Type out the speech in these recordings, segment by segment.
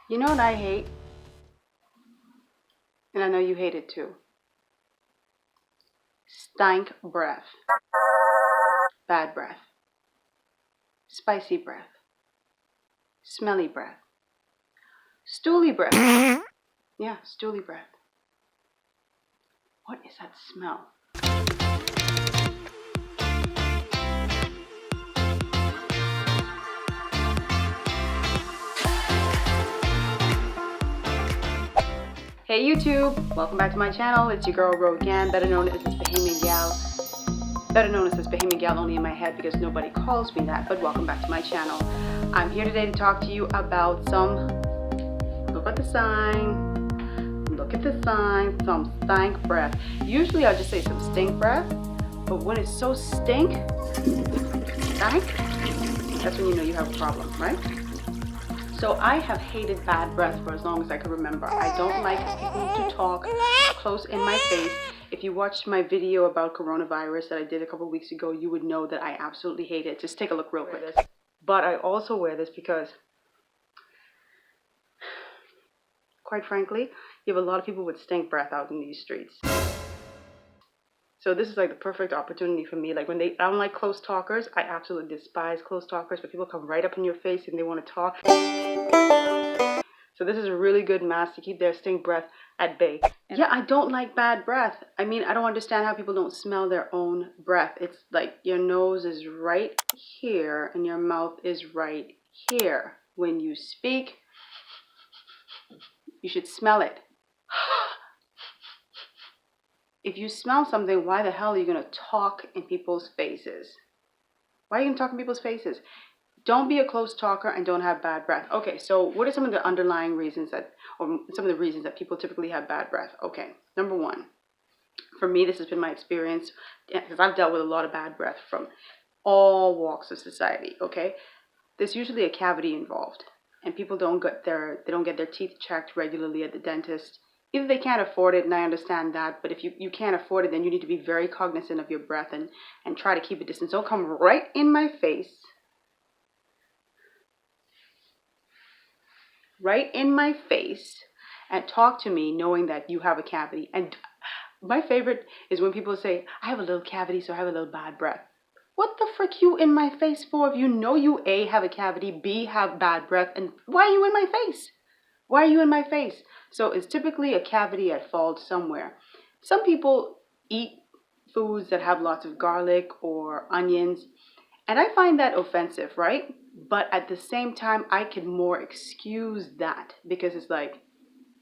You know what I hate? And I know you hate it too. Stank breath. Bad breath. Spicy breath. Smelly breath. Stooly breath. Yeah, stooly breath. What is that smell? Hey YouTube, welcome back to my channel. It's your girl Rogan, better known as Bahamian Gyal. Better known as Bahamian Gyal only in my head because nobody calls me that, but welcome back to my channel. I'm here today to talk to you about some, look at the sign, some stank breath. Usually I'll just say some stink breath, but when it's so stank, that's when you know you have a problem, right? So I have hated bad breath for as long as I can remember. I don't like people to talk close in my face. If you watched my video about coronavirus that I did a couple weeks ago, you would know that I absolutely hate it. Just take a look real quick. But I also wear this because, quite frankly, you have a lot of people with stink breath out in these streets. So this is like the perfect opportunity for me. Like when I don't like close talkers. I absolutely despise close talkers, but people come right up in your face and they want to talk. So this is a really good mask to keep their stink breath at bay. Yeah, I don't like bad breath. I mean, I don't understand how people don't smell their own breath. It's like your nose is right here and your mouth is right here. When you speak, you should smell it. If you smell something, why the hell are you going to talk in people's faces? Why are you going to talk in people's faces? Don't be a close talker and don't have bad breath. Okay, so what are some of the underlying reasons or some of the reasons that people typically have bad breath? Okay, number one, for me, this has been my experience because I've dealt with a lot of bad breath from all walks of society, okay? There's usually a cavity involved and people don't get their teeth checked regularly at the dentist. Either they can't afford it, and I understand that, but if you can't afford it, then you need to be very cognizant of your breath and try to keep a distance. Don't come right in my face. Right in my face and talk to me knowing that you have a cavity. And my favorite is when people say, I have a little cavity, so I have a little bad breath. What the frick you in my face for if you know you A, have a cavity, B, have bad breath, and why are you in my face? Why are you in my face? So it's typically a cavity at fault somewhere. Some people eat foods that have lots of garlic or onions, and I find that offensive, right? But at the same time, I can more excuse that because it's like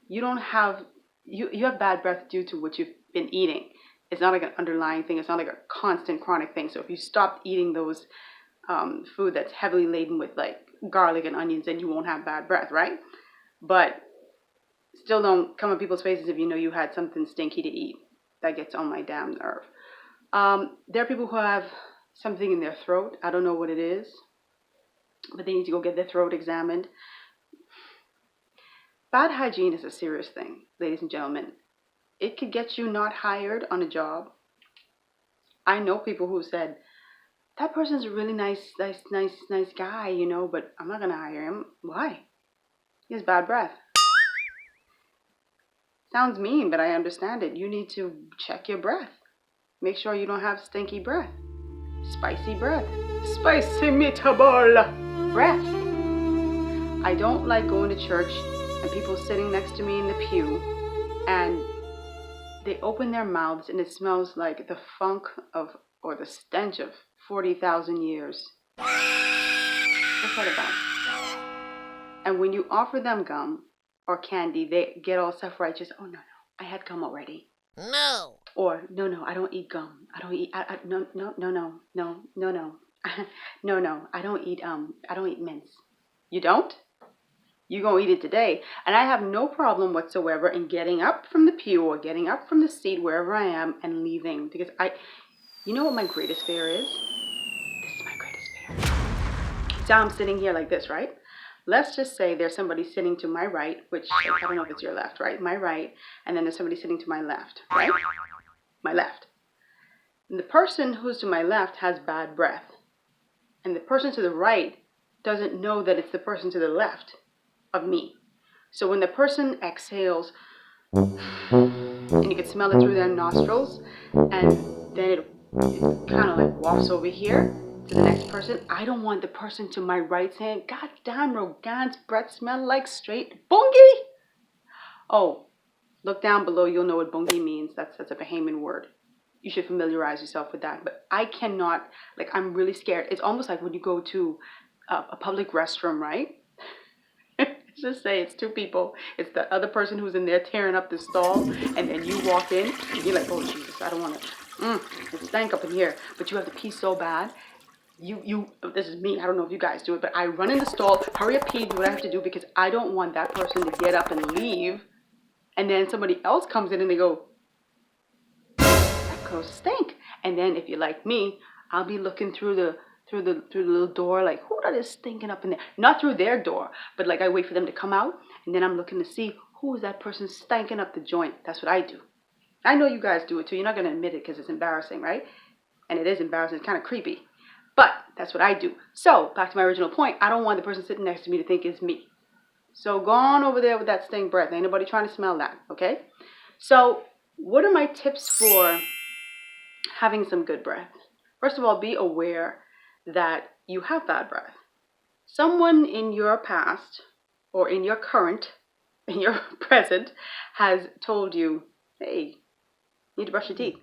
you don't have you have bad breath due to what you've been eating. It's not like an underlying thing. It's not like a constant chronic thing. So if you stop eating those food that's heavily laden with like garlic and onions, then you won't have bad breath, right? But still don't come on people's faces if you know you had something stinky to eat. That gets on my damn nerve. There are people who have something in their throat. I don't know what it is, but they need to go get their throat examined. Bad hygiene is a serious thing, ladies and gentlemen. It could get you not hired on a job. I know people who said, that person's a really nice guy, you know, but I'm not going to hire him. Why? He has bad breath. Sounds mean, but I understand it. You need to check your breath. Make sure you don't have stinky breath. Spicy breath. Spicy meatball breath. I don't like going to church and people sitting next to me in the pew and they open their mouths and it smells like the funk of or the stench of 40,000 years. What's that about? And when you offer them gum or candy, they get all self-righteous. Oh no, I had gum already. No. Or no, I don't eat gum. I don't eat. No. No, I don't eat mints. You don't? You gonna eat it today. And I have no problem whatsoever in getting up from the pew or getting up from the seat wherever I am and leaving. Because you know what my greatest fear is? This is my greatest fear. So I'm sitting here like this, right? Let's just say there's somebody sitting to my right, which I don't know if it's your left, right? My right, and then there's somebody sitting to my left, right? My left. And the person who's to my left has bad breath. And the person to the right doesn't know that it's the person to the left of me. So when the person exhales, and you can smell it through their nostrils, and then it kind of like wafts over here to the next person. I don't want the person to my right saying, God damn, Rogan's breath smell like straight bungie. Oh, look down below, you'll know what bungie means. That's a Bahamian word. You should familiarize yourself with that. But I cannot, like, I'm really scared. It's almost like when you go to a public restroom, right? Just say it's two people. It's the other person who's in there tearing up the stall, and then you walk in, and you're like, oh Jesus, I don't want to. It stank up in here. But you have to pee so bad. This is me. I don't know if you guys do it, but I run in the stall, hurry up, pee, do what I have to do, because I don't want that person to get up and leave, and then somebody else comes in and they go, that girl stink. And then if you're like me, I'll be looking through the little door, like, who that is stinking up in there? Not through their door, but like I wait for them to come out, and then I'm looking to see who is that person stinking up the joint. That's what I do. I know you guys do it too. You're not going to admit it because it's embarrassing, right? And it is embarrassing. It's kind of creepy. But that's what I do. So back to my original point. I don't want the person sitting next to me to think it's me. So go on over there with that stink breath. Ain't nobody trying to smell that, okay? So what are my tips for having some good breath? First of all, be aware that you have bad breath. Someone in your past or in your current, in your present, has told you, hey, you need to brush your teeth.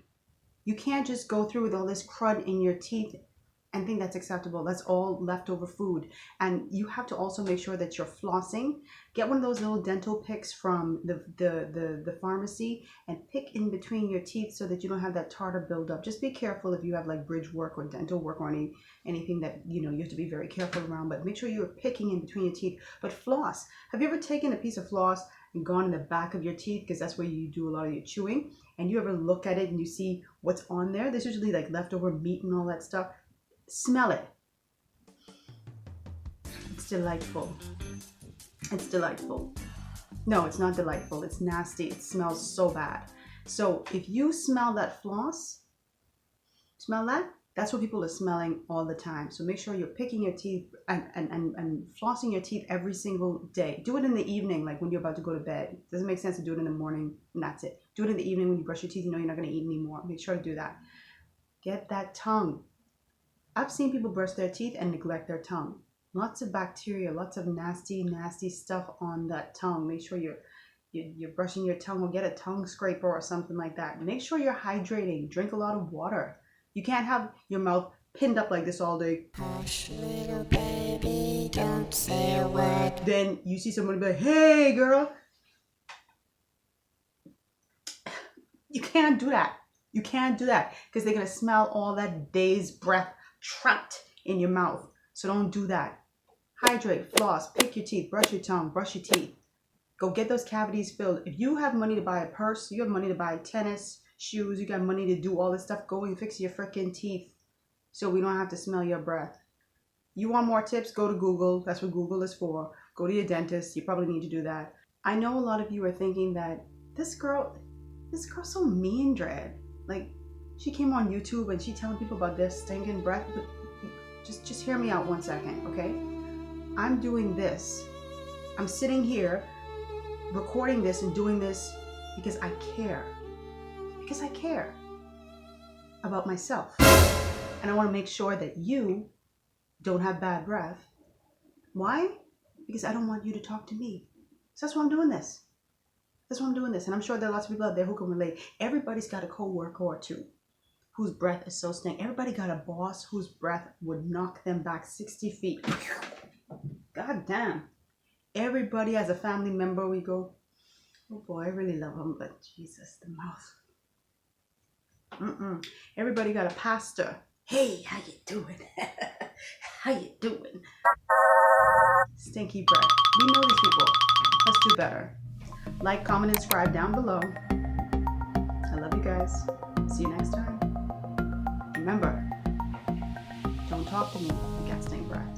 You can't just go through with all this crud in your teeth and think that's acceptable. That's all leftover food. And you have to also make sure that you're flossing. Get one of those little dental picks from the pharmacy and pick in between your teeth so that you don't have that tartar buildup. Just be careful if you have like bridge work or dental work or anything that you have to be very careful around. But make sure you're picking in between your teeth. But floss. Have you ever taken a piece of floss and gone in the back of your teeth, because that's where you do a lot of your chewing, and you ever look at it and you see what's on there? There's usually like leftover meat and all that stuff. Smell it. It's delightful. It's delightful. No, it's not delightful. It's nasty. It smells so bad. So if you smell that floss, smell that? That's what people are smelling all the time. So make sure you're picking your teeth and flossing your teeth every single day. Do it in the evening, like when you're about to go to bed. It doesn't make sense to do it in the morning and that's it. Do it in the evening when you brush your teeth. You know you're not going to eat anymore. Make sure to do that. Get that tongue. I've seen people brush their teeth and neglect their tongue. Lots of bacteria, lots of nasty stuff on that tongue. Make sure you're brushing your tongue, or get a tongue scraper or something like that. Make sure you're hydrating. Drink a lot of water. You can't have your mouth pinned up like this all day. Hush, little baby, don't say a word. Then you see somebody be like, hey, girl. You can't do that. You can't do that because they're going to smell all that day's breath trapped in your mouth. So don't do that. Hydrate, floss, pick your teeth, brush your tongue, brush your teeth. Go get those cavities filled. If you have money to buy a purse, you have money to buy tennis shoes, you got money to do all this stuff, go and fix your freaking teeth so we don't have to smell your breath. You want more tips? Go to Google. That's what Google is for. Go to your dentist. You probably need to do that. I know a lot of you are thinking that this girl's so mean, Dread. Like, she came on YouTube and she telling people about their stinking breath. But just hear me out 1 second, okay? I'm doing this. I'm sitting here recording this and doing this because I care. Because I care about myself. And I want to make sure that you don't have bad breath. Why? Because I don't want you to talk to me. So that's why I'm doing this. That's why I'm doing this. And I'm sure there are lots of people out there who can relate. Everybody's got a co-worker or two whose breath is so stink. Everybody got a boss whose breath would knock them back 60 feet. God damn. Everybody has a family member we go, oh boy, I really love him, but Jesus, the mouth. Everybody got a pastor. Hey, how you doing? How you doing? Stinky breath. We know these people. Let's do better. Like, comment, and subscribe down below. I love you guys. See you next time. Remember, don't talk to me. You got stink breath.